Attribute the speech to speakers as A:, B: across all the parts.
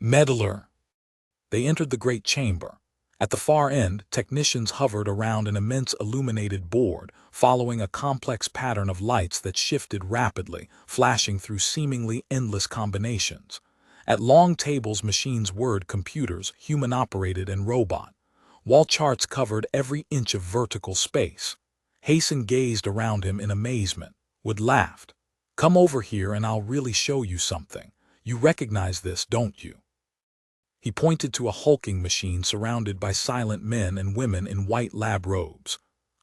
A: Meddler. They entered the great chamber. At the far end, technicians hovered around an immense illuminated board, following a complex pattern of lights that shifted rapidly, flashing through seemingly endless combinations. At long tables, machines whirred, computers, human-operated and robot. Wall charts covered every inch of vertical space. Hasten gazed around him in amazement. Wood laughed. "Come over here and I'll really show you something. You recognize this, don't you?" He pointed to a hulking machine surrounded by silent men and women in white lab robes.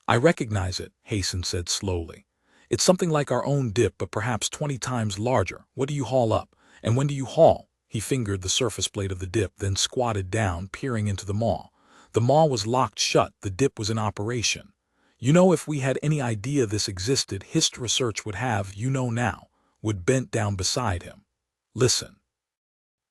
A: "I recognize it," Hasten said slowly. "It's something like our own dip, but perhaps 20 times larger. What do you haul up? And when do you haul?" He fingered the surface plate of the dip, then squatted down, peering into the maw. The maw was locked shut, the dip was in operation. "You know, if we had any idea this existed, Hist research would have, you know now." Wood bent down beside him. "Listen.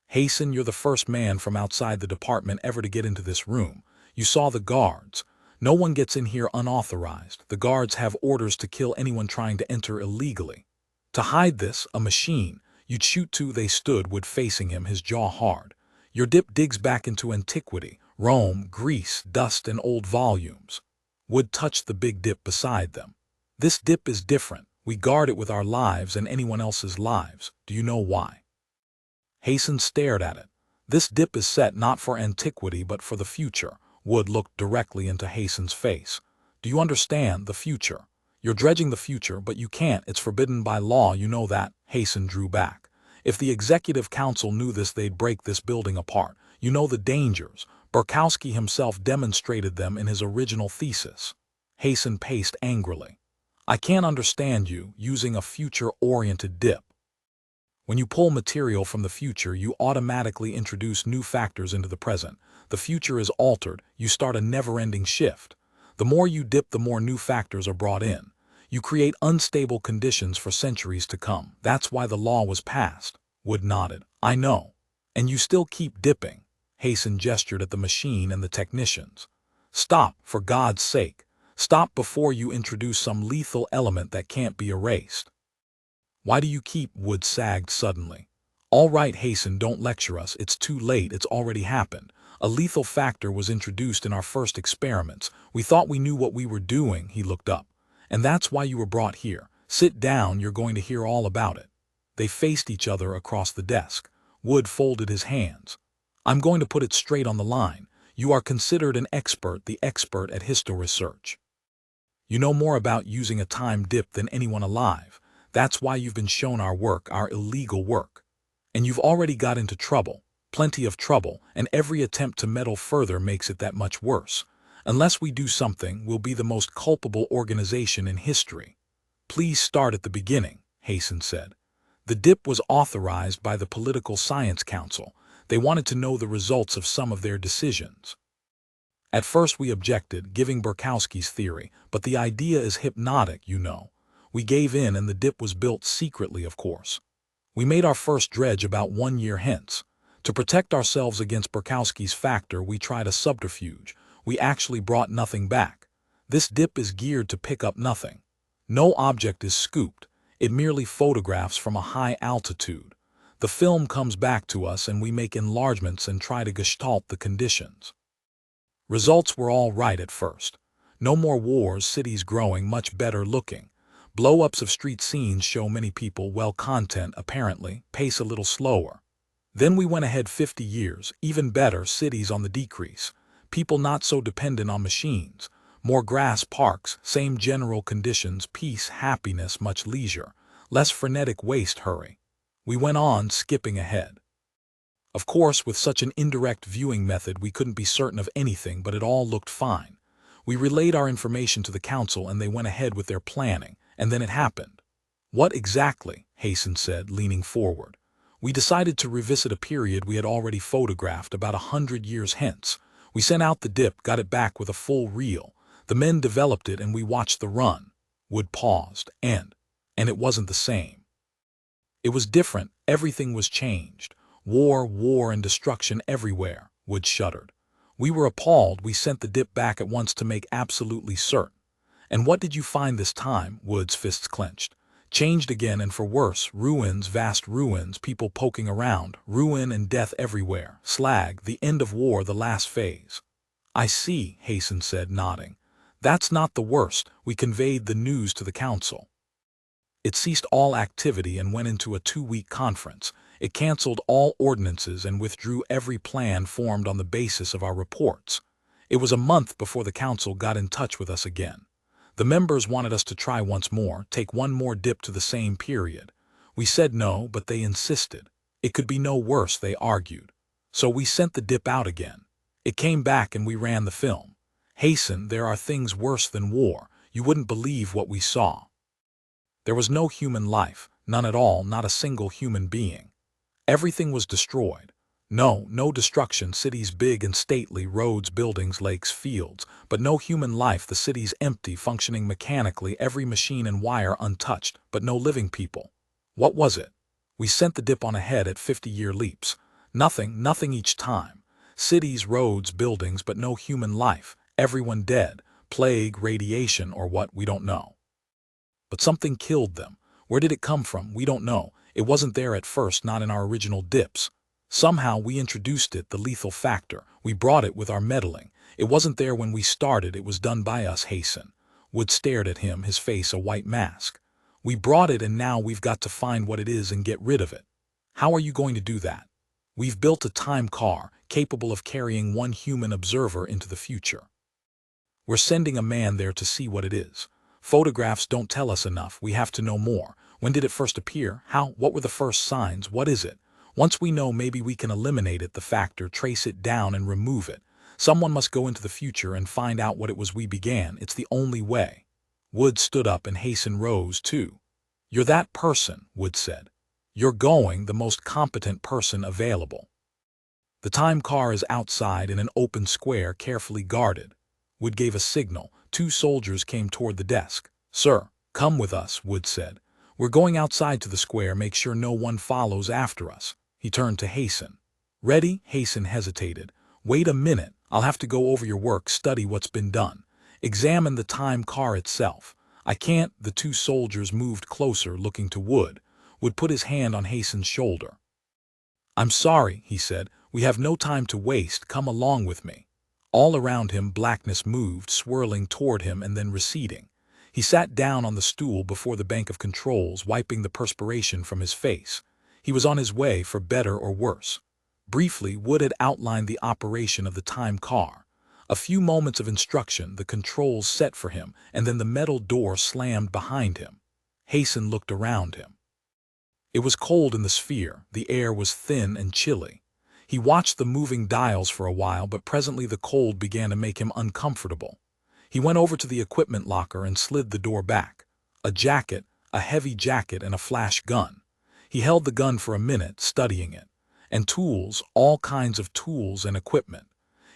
A: Hasten, you're the first man from outside the department ever to get into this room. You saw the guards. No one gets in here unauthorized. The guards have orders to kill anyone trying to enter illegally. To hide this, a machine you'd shoot to." They stood, Wood facing him, his jaw hard. "Your dip digs back into antiquity, Rome, Greece, dust and old volumes." Wood touched the big dip beside them. "This dip is different. We guard it with our lives and anyone else's lives. Do you know why?" Hasten stared at it. "This dip is set not for antiquity but for the future." Wood looked directly into Hasten's face. "Do you understand the future? You're dredging the future, but you can't. It's forbidden by law, you know that." Hasten drew back. "If the executive council knew this, they'd break this building apart. You know the dangers. Burkowski himself demonstrated them in his original thesis." Hasten paced angrily. "I can't understand you using a future-oriented dip. When you pull material from the future, you automatically introduce new factors into the present. The future is altered. You start a never-ending shift. The more you dip, the more new factors are brought in. You create unstable conditions for centuries to come. That's why the law was passed." Wood nodded. "I know. And you still keep dipping." Hasten gestured at the machine and the technicians. "Stop, for God's sake. Stop before you introduce some lethal element that can't be erased." "Why do you keep?" Wood sagged suddenly. "All right, Hasten, don't lecture us. It's too late. It's already happened. A lethal factor was introduced in our first experiments. We thought we knew what we were doing." He looked up. "And that's why you were brought here. Sit down, you're going to hear all about it." They faced each other across the desk. Wood folded his hands. "I'm going to put it straight on the line. You are considered an expert, the expert at histo research. You know more about using a time dip than anyone alive. That's why you've been shown our work, our illegal work. And you've already got into trouble, plenty of trouble, and every attempt to meddle further makes it that much worse. Unless we do something, we'll be the most culpable organization in history." "Please start at the beginning," Hasten said. "The dip was authorized by the Political Science Council. They wanted to know the results of some of their decisions. At first we objected, giving Burkowski's theory, but the idea is hypnotic, you know. We gave in and the dip was built secretly, of course. We made our first dredge about 1 year hence. To protect ourselves against Burkowski's factor, we tried a subterfuge. We actually brought nothing back. This dip is geared to pick up nothing. No object is scooped. It merely photographs from a high altitude. The film comes back to us and we make enlargements and try to gestalt the conditions. Results were all right at first. No more wars, cities growing, much better looking. Blow-ups of street scenes show many people, well, content, apparently, pace a little slower. Then we went ahead 50 years, even better, cities on the decrease. People not so dependent on machines. More grass, parks, same general conditions, peace, happiness, much leisure. Less frenetic waste, hurry. We went on, skipping ahead. Of course, with such an indirect viewing method, we couldn't be certain of anything, but it all looked fine. We relayed our information to the council and they went ahead with their planning. And then it happened." "What exactly?" Hasten said, leaning forward. "We decided to revisit a period we had already photographed about 100 years hence. We sent out the dip, got it back with a full reel. The men developed it and we watched the run." Wood paused. And it wasn't the same. "It was different. Everything was changed. War and destruction everywhere." Wood shuddered. "We were appalled. We sent the dip back at once to make absolutely certain." "And what did you find this time?" Wood's fists clenched. Changed again, and for worse. Ruins, vast ruins, people poking around, ruin and death everywhere. Slag, the end of war, the last phase. I see, Hasten said, nodding. That's not the worst. We conveyed the news to the council. It ceased all activity and went into a 2-week conference. It cancelled all ordinances and withdrew every plan formed on the basis of our reports. It was a month before the council got in touch with us again. The members wanted us to try once more, take one more dip to the same period. We said no, but they insisted. It could be no worse, they argued. So we sent the dip out again. It came back and we ran the film. Hasten, there are things worse than war. You wouldn't believe what we saw. There was no human life, none at all, not a single human being. Everything was destroyed. No destruction, cities big and stately, roads, buildings, lakes, fields, but no human life, the cities empty, functioning mechanically, every machine and wire untouched, but no living people. What was it? We sent the dip on ahead at 50-year leaps. Nothing each time. Cities, roads, buildings, but no human life, everyone dead, plague, radiation, or what, we don't know. But something killed them. Where did it come from? We don't know. It wasn't there at first, not in our original dips. Somehow we introduced it, the lethal factor. We brought it with our meddling. It wasn't there when we started, it was done by us, Hasten. Wood stared at him, his face a white mask. We brought it and now we've got to find what it is and get rid of it. How are you going to do that? We've built a time car, capable of carrying one human observer into the future. We're sending a man there to see what it is. Photographs don't tell us enough, we have to know more. When did it first appear? How? What were the first signs? What is it? Once we know, maybe we can eliminate it, the factor, trace it down and remove it. Someone must go into the future and find out what it was we began. It's the only way. Wood stood up and Hasten rose too. You're that person, Wood said. You're going, the most competent person available. The time car is outside in an open square, carefully guarded. Wood gave a signal. 2 soldiers came toward the desk. Sir, come with us, Wood said. We're going outside to the square, make sure no one follows after us. He turned to Hasten. Ready? Hasten hesitated. Wait a minute, I'll have to go over your work, study what's been done. Examine the time car itself. I can't. The 2 soldiers moved closer, looking to Wood. Wood put his hand on Hasten's shoulder. I'm sorry, he said. We have no time to waste, come along with me. All around him blackness moved, swirling toward him and then receding. He sat down on the stool before the bank of controls, wiping the perspiration from his face. He was on his way, for better or worse. Briefly, Wood had outlined the operation of the time car. A few moments of instruction, the controls set for him, and then the metal door slammed behind him. Hasten looked around him. It was cold in the sphere, the air was thin and chilly. He watched the moving dials for a while, but presently the cold began to make him uncomfortable. He went over to the equipment locker and slid the door back. A jacket, a heavy jacket, and a flash gun. He held the gun for a minute, studying it. And tools, all kinds of tools and equipment.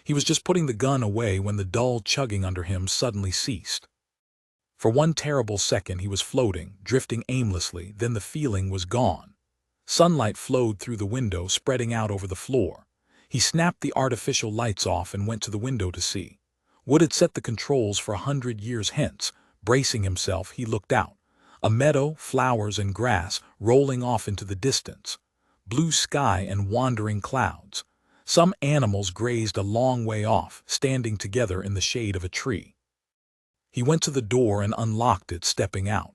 A: He was just putting the gun away when the dull chugging under him suddenly ceased. For one terrible second he was floating, drifting aimlessly, then the feeling was gone. Sunlight flowed through the window, spreading out over the floor. He snapped the artificial lights off and went to the window to see. Wood had set the controls for 100 years hence. Bracing himself, he looked out. A meadow, flowers and grass, rolling off into the distance. Blue sky and wandering clouds. Some animals grazed a long way off, standing together in the shade of a tree. He went to the door and unlocked it, stepping out.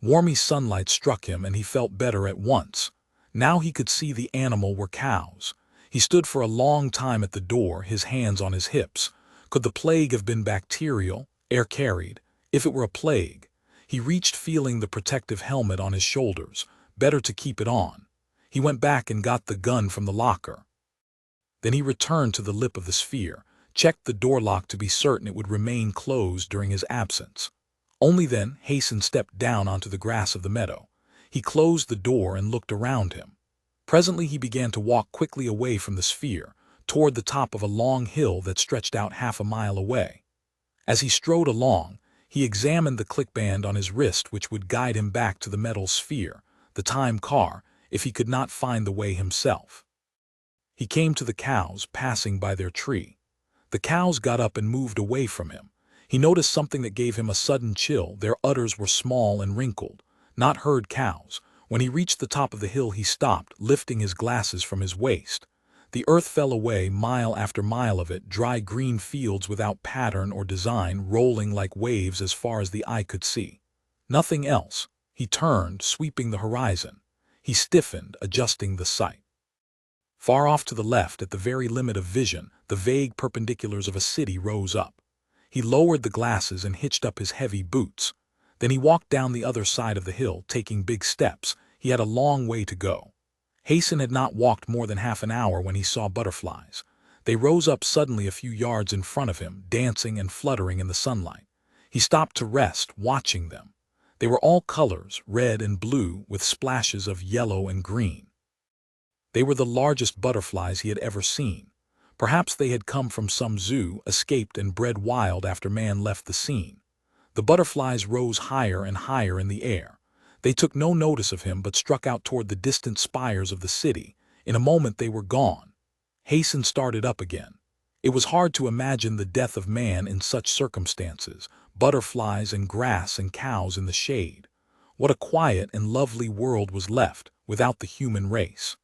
A: Warmy sunlight struck him and he felt better at once. Now he could see the animal were cows. He stood for a long time at the door, his hands on his hips. Could the plague have been bacterial, air-carried? If it were a plague. He reached, feeling the protective helmet on his shoulders. Better to keep it on. He went back and got the gun from the locker. Then he returned to the lip of the sphere, checked the door lock to be certain it would remain closed during his absence. Only then, Hasten stepped down onto the grass of the meadow. He closed the door and looked around him. Presently he began to walk quickly away from the sphere, toward the top of a long hill that stretched out half a mile away. As he strode along, he examined the clickband on his wrist which would guide him back to the metal sphere, the time car, if he could not find the way himself. He came to the cows, passing by their tree. The cows got up and moved away from him. He noticed something that gave him a sudden chill. Their udders were small and wrinkled. not herd cows. When he reached the top of the hill he stopped, lifting his glasses from his waist. The earth fell away, mile after mile of it, dry green fields without pattern or design, rolling like waves as far as the eye could see. Nothing else. He turned, sweeping the horizon. He stiffened, adjusting the sight. Far off to the left, at the very limit of vision, the vague perpendiculars of a city rose up. He lowered the glasses and hitched up his heavy boots. Then he walked down the other side of the hill, taking big steps. He had a long way to go. Hasten had not walked more than half an hour when he saw butterflies. They rose up suddenly a few yards in front of him, dancing and fluttering in the sunlight. He stopped to rest, watching them. They were all colors, red and blue, with splashes of yellow and green. They were the largest butterflies he had ever seen. Perhaps they had come from some zoo, escaped and bred wild after man left the scene. The butterflies rose higher and higher in the air. They took no notice of him but struck out toward the distant spires of the city. In a moment they were gone. Hasten started up again. It was hard to imagine the death of man in such circumstances, butterflies and grass and cows in the shade. What a quiet and lovely world was left, without the human race.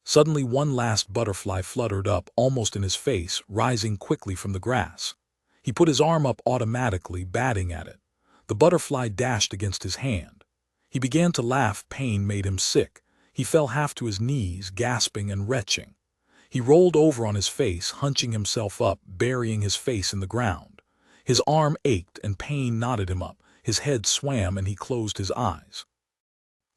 A: Suddenly one last butterfly fluttered up, almost in his face, rising quickly from the grass. He put his arm up automatically, batting at it. The butterfly dashed against his hand. He began to laugh. Pain made him sick. He fell half to his knees, gasping and retching. He rolled over on his face, hunching himself up, burying his face in the ground. His arm ached and pain knotted him up. His head swam and he closed his eyes.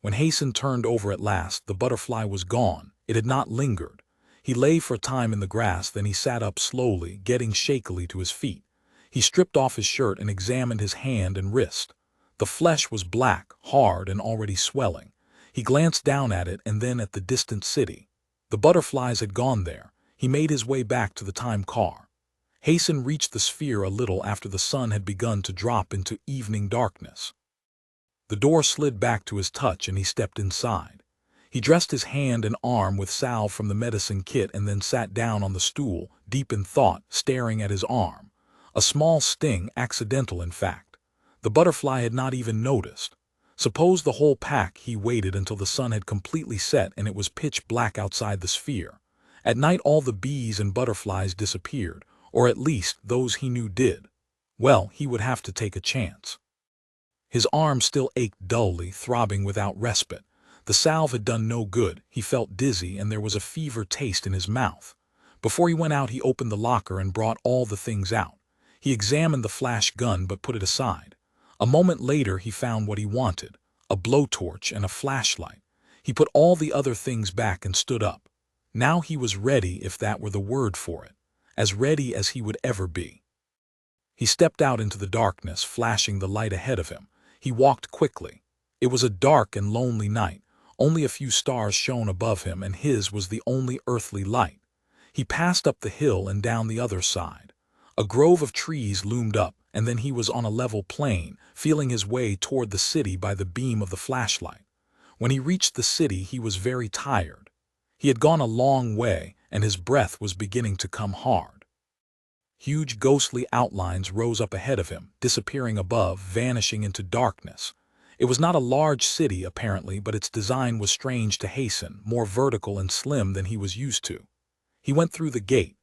A: When Hasten turned over at last, the butterfly was gone. It had not lingered. He lay for a time in the grass, then he sat up slowly, getting shakily to his feet. He stripped off his shirt and examined his hand and wrist. The flesh was black, hard, and already swelling. He glanced down at it and then at the distant city. The butterflies had gone there. He made his way back to the time car. Hasten reached the sphere a little after the sun had begun to drop into evening darkness. The door slid back to his touch and he stepped inside. He dressed his hand and arm with salve from the medicine kit and then sat down on the stool, deep in thought, staring at his arm. A small sting, accidental in fact. The butterfly had not even noticed. Suppose the whole pack. He waited until the sun had completely set and it was pitch black outside the sphere. At night all the bees and butterflies disappeared, or at least those he knew did. Well, he would have to take a chance. His arm still ached dully, throbbing without respite. The salve had done no good. He felt dizzy and there was a fever taste in his mouth. Before he went out he opened the locker and brought all the things out. He examined the flash gun but put it aside. A moment later he found what he wanted, a blowtorch and a flashlight. He put all the other things back and stood up. Now he was ready, if that were the word for it, as ready as he would ever be. He stepped out into the darkness, flashing the light ahead of him. He walked quickly. It was a dark and lonely night. Only a few stars shone above him, and his was the only earthly light. He passed up the hill and down the other side. A grove of trees loomed up, and then he was on a level plain, feeling his way toward the city by the beam of the flashlight. When he reached the city he was very tired. He had gone a long way, and his breath was beginning to come hard. Huge ghostly outlines rose up ahead of him, disappearing above, vanishing into darkness. It was not a large city, apparently, but its design was strange to Hasten, more vertical and slim than he was used to. He went through the gate.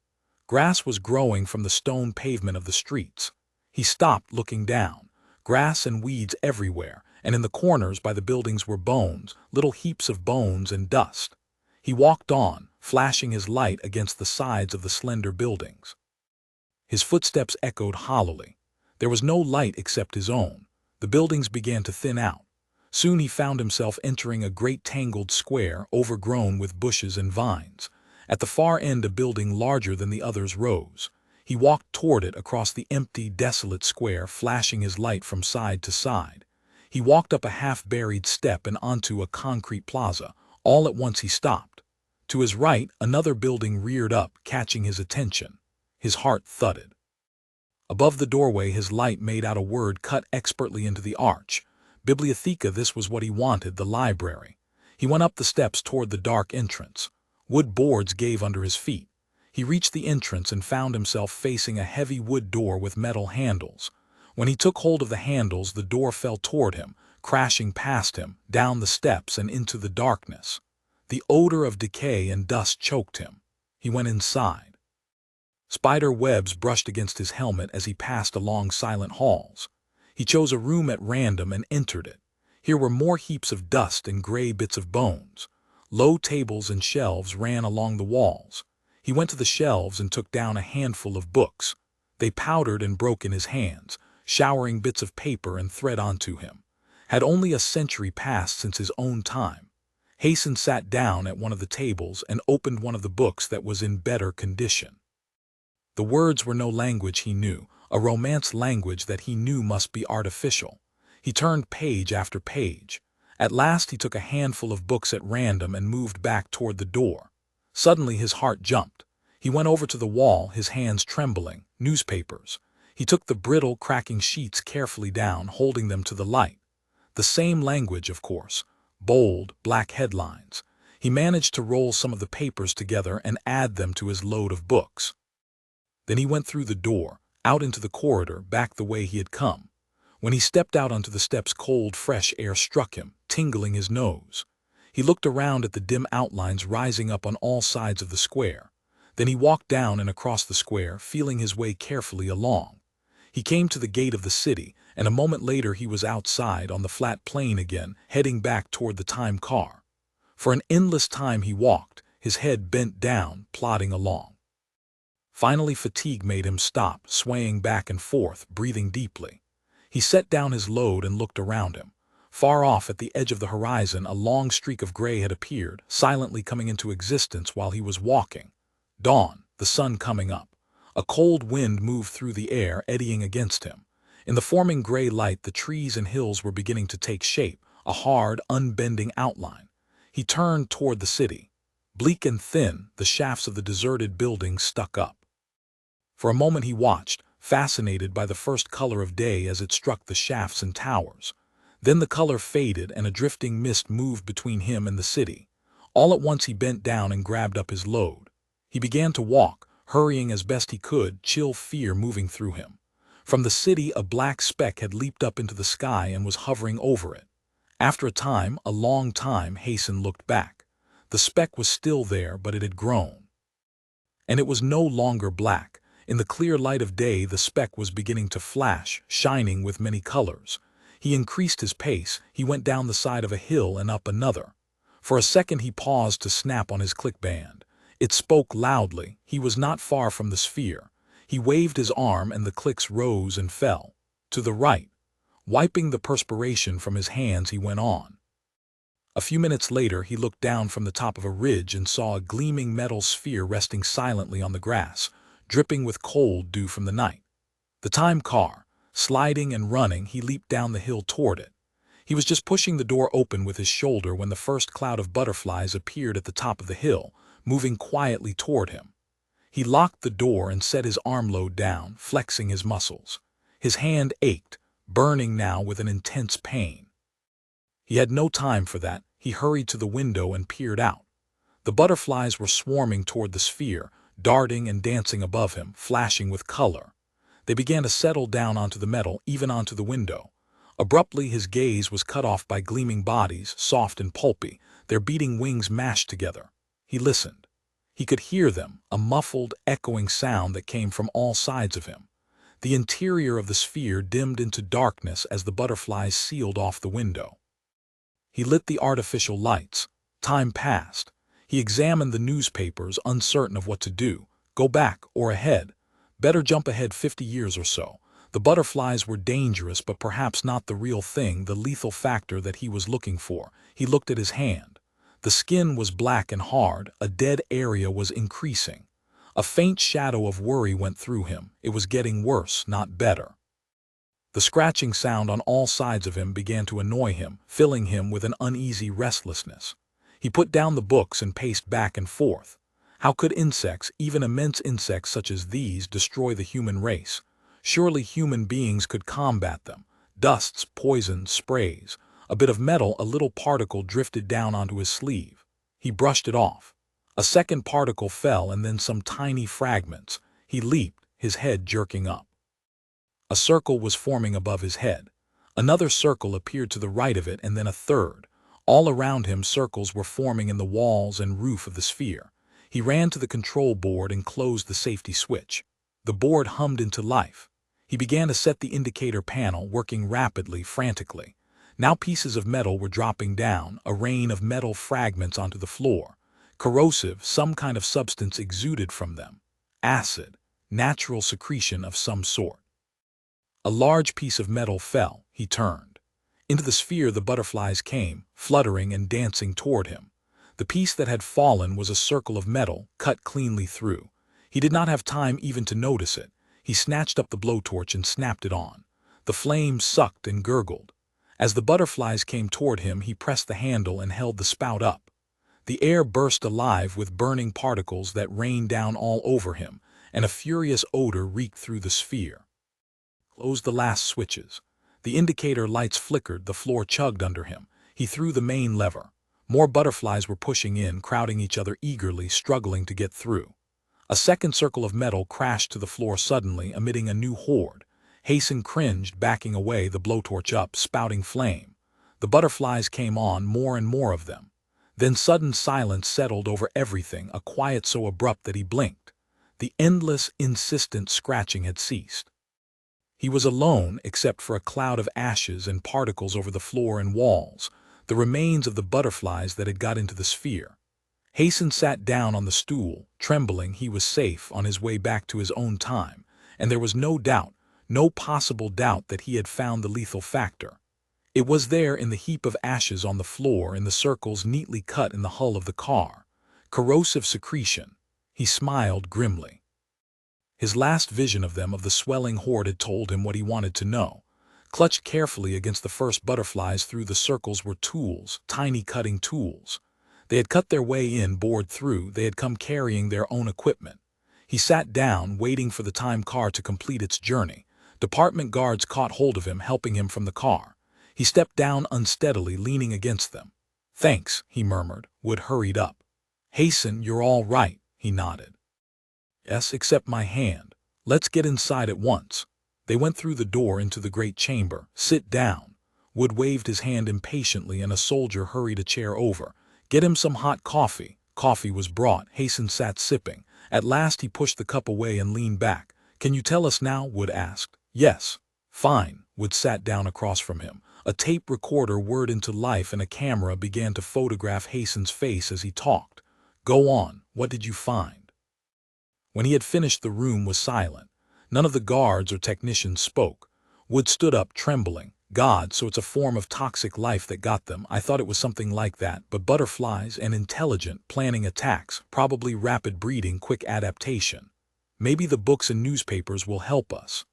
A: Grass was growing from the stone pavement of the streets. He stopped, looking down. Grass and weeds everywhere, and in the corners by the buildings were bones, little heaps of bones and dust. He walked on, flashing his light against the sides of the slender buildings. His footsteps echoed hollowly. There was no light except his own. The buildings began to thin out. Soon he found himself entering a great tangled square, overgrown with bushes and vines. At the far end a building larger than the others rose. He walked toward it across the empty, desolate square, flashing his light from side to side. He walked up a half-buried step and onto a concrete plaza. All at once he stopped. To his right, another building reared up, catching his attention. His heart thudded. Above the doorway his light made out a word cut expertly into the arch. Bibliotheca. This was what he wanted, the library. He went up the steps toward the dark entrance. Wood boards gave under his feet. He reached the entrance and found himself facing a heavy wood door with metal handles. When he took hold of the handles the door fell toward him, crashing past him, down the steps and into the darkness. The odor of decay and dust choked him. He went inside. Spider webs brushed against his helmet as he passed along silent halls. He chose a room at random and entered it. Here were more heaps of dust and gray bits of bones. Low tables and shelves ran along the walls. He went to the shelves and took down a handful of books. They powdered and broke in his hands, showering bits of paper and thread onto him. Had only a century passed since his own time? Hasten sat down at one of the tables and opened one of the books that was in better condition. The words were no language he knew, a Romance language that he knew must be artificial. He turned page after page. At last he took a handful of books at random and moved back toward the door. Suddenly his heart jumped. He went over to the wall, his hands trembling. Newspapers. He took the brittle, cracking sheets carefully down, holding them to the light. The same language, of course. Bold, black headlines. He managed to roll some of the papers together and add them to his load of books. Then he went through the door, out into the corridor, back the way he had come. When he stepped out onto the steps, cold, fresh air struck him, tingling his nose. He looked around at the dim outlines rising up on all sides of the square. Then he walked down and across the square, feeling his way carefully along. He came to the gate of the city, and a moment later he was outside on the flat plain again, heading back toward the time car. For an endless time he walked, his head bent down, plodding along. Finally fatigue made him stop, swaying back and forth, breathing deeply. He set down his load and looked around him. Far off at the edge of the horizon, a long streak of gray had appeared, silently coming into existence while he was walking. Dawn, the sun coming up. A cold wind moved through the air, eddying against him. In the forming gray light, the trees and hills were beginning to take shape, a hard, unbending outline. He turned toward the city. Bleak and thin, the shafts of the deserted buildings stuck up. For a moment he watched, fascinated by the first color of day as it struck the shafts and towers. Then the color faded and a drifting mist moved between him and the city. All at once he bent down and grabbed up his load. He began to walk, hurrying as best he could, chill fear moving through him. From the city a black speck had leaped up into the sky and was hovering over it. After a time, a long time, Hasten looked back. The speck was still there, but it had grown. And it was no longer black. In the clear light of day, the speck was beginning to flash, shining with many colors. He increased his pace. He went down the side of a hill and up another. For a second he paused to snap on his clickband. It spoke loudly. He was not far from the sphere. He waved his arm and the clicks rose and fell. To the right. Wiping the perspiration from his hands, he went on. A few minutes later he looked down from the top of a ridge and saw a gleaming metal sphere resting silently on the grass, dripping with cold dew from the night. The time car. Sliding and running, he leaped down the hill toward it. He was just pushing the door open with his shoulder when the first cloud of butterflies appeared at the top of the hill, moving quietly toward him. He locked the door and set his armload down, flexing his muscles. His hand ached, burning now with an intense pain. He had no time for that. He hurried to the window and peered out. The butterflies were swarming toward the sphere, darting and dancing above him, flashing with color. They began to settle down onto the metal, even onto the window. Abruptly his gaze was cut off by gleaming bodies, soft and pulpy, their beating wings mashed together. He listened. He could hear them, a muffled, echoing sound that came from all sides of him. The interior of the sphere dimmed into darkness as the butterflies sealed off the window. He lit the artificial lights. Time passed. He examined the newspapers, uncertain of what to do. Go back or ahead. Better jump ahead 50 years or so. The butterflies were dangerous, but perhaps not the real thing, the lethal factor that he was looking for. He looked at his hand. The skin was black and hard. A dead area was increasing. A faint shadow of worry went through him. It was getting worse, not better. The scratching sound on all sides of him began to annoy him, filling him with an uneasy restlessness. He put down the books and paced back and forth. How could insects, even immense insects such as these, destroy the human race? Surely human beings could combat them. Dusts, poisons, sprays. A bit of metal, a little particle drifted down onto his sleeve. He brushed it off. A second particle fell and then some tiny fragments. He leaped, his head jerking up. A circle was forming above his head. Another circle appeared to the right of it, and then a third. All around him, circles were forming in the walls and roof of the sphere. He ran to the control board and closed the safety switch. The board hummed into life. He began to set the indicator panel, working rapidly, frantically. Now pieces of metal were dropping down, a rain of metal fragments onto the floor. Corrosive, some kind of substance exuded from them. Acid, natural secretion of some sort. A large piece of metal fell. He turned. Into the sphere the butterflies came, fluttering and dancing toward him. The piece that had fallen was a circle of metal, cut cleanly through. He did not have time even to notice it. He snatched up the blowtorch and snapped it on. The flame sucked and gurgled. As the butterflies came toward him, he pressed the handle and held the spout up. The air burst alive with burning particles that rained down all over him, and a furious odor reeked through the sphere. Closed the last switches. The indicator lights flickered, the floor chugged under him. He threw the main lever. More butterflies were pushing in, crowding each other eagerly, struggling to get through. A second circle of metal crashed to the floor suddenly, emitting a new horde. Hasten cringed, backing away, the blowtorch up, spouting flame. The butterflies came on, more and more of them. Then sudden silence settled over everything, a quiet so abrupt that he blinked. The endless, insistent scratching had ceased. He was alone except for a cloud of ashes and particles over the floor and walls, the remains of the butterflies that had got into the sphere. Hasten sat down on the stool, trembling. He was safe, on his way back to his own time, and there was no doubt, no possible doubt, that he had found the lethal factor. It was there in the heap of ashes on the floor, in the circles neatly cut in the hull of the car. Corrosive secretion. He smiled grimly. His last vision of them, of the swelling horde, had told him what he wanted to know. Clutched carefully against the first butterflies through the circles were tools, tiny cutting tools. They had cut their way in, bored through. They had come carrying their own equipment. He sat down, waiting for the time car to complete its journey. Department guards caught hold of him, helping him from the car. He stepped down unsteadily, leaning against them. "Thanks," he murmured. Wood hurried up. "Hasten, you're all right," he nodded. "Yes, except my hand. Let's get inside at once." They went through the door into the great chamber. "Sit down." Wood waved his hand impatiently, and a soldier hurried a chair over. "Get him some hot coffee." Coffee was brought. Hasten sat sipping. At last he pushed the cup away and leaned back. "Can you tell us now?" Wood asked. "Yes." "Fine." Wood sat down across from him. A tape recorder whirred into life, and a camera began to photograph Hasten's face as he talked. "Go on. What did you find?" When he had finished, the room was silent. None of the guards or technicians spoke. Wood stood up, trembling. "God, so it's a form of toxic life that got them. I thought it was something like that, but butterflies, and intelligent, planning attacks, probably rapid breeding, quick adaptation. Maybe the books and newspapers will help us.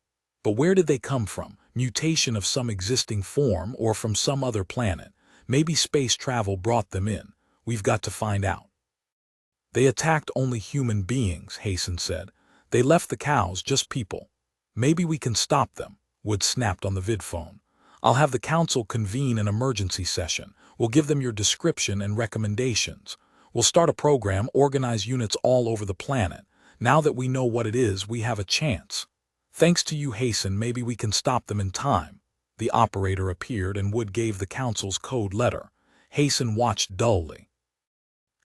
A: But where did they come from? Mutation of some existing form, or from some other planet? Maybe space travel brought them in. We've got to find out." "They attacked only human beings," Hasten said. "They left the cows, just people. Maybe we can stop them." Wood snapped on the vidphone. "I'll have the council convene an emergency session. We'll give them your description and recommendations. We'll start a program, organize units all over the planet. Now that we know what it is, we have a chance. Thanks to you, Hasten, maybe we can stop them in time." The operator appeared, and Wood gave the council's code letter. Hasten watched dully.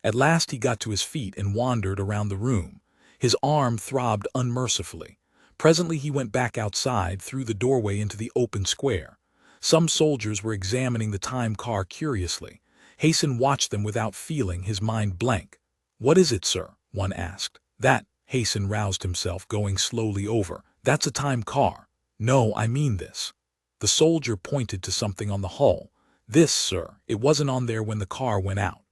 A: At last he got to his feet and wandered around the room. His arm throbbed unmercifully. Presently he went back outside, through the doorway into the open square. Some soldiers were examining the time car curiously. Hasten watched them without feeling, his mind blank. "What is it, sir?" one asked. "That," Hasten roused himself, going slowly over. "That's a time car." "No, I mean this." The soldier pointed to something on the hull. "This, sir. It wasn't on there when the car went out."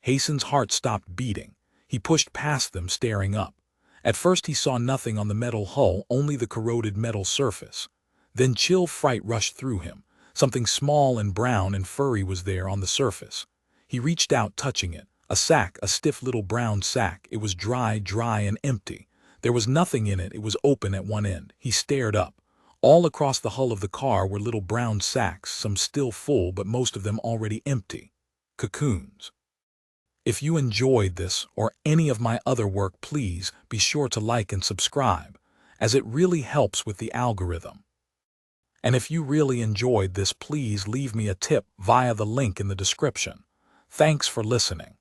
A: Hasten's heart stopped beating. He pushed past them, staring up. At first he saw nothing on the metal hull, only the corroded metal surface. Then chill fright rushed through him. Something small and brown and furry was there on the surface. He reached out, touching it. A sack, a stiff little brown sack. It was dry and empty. There was nothing in it. It was open at one end. He stared up. All across the hull of the car were little brown sacks, some still full, but most of them already empty. Cocoons. If you enjoyed this or any of my other work, please be sure to like and subscribe, as it really helps with the algorithm. And if you really enjoyed this, please leave me a tip via the link in the description. Thanks for listening.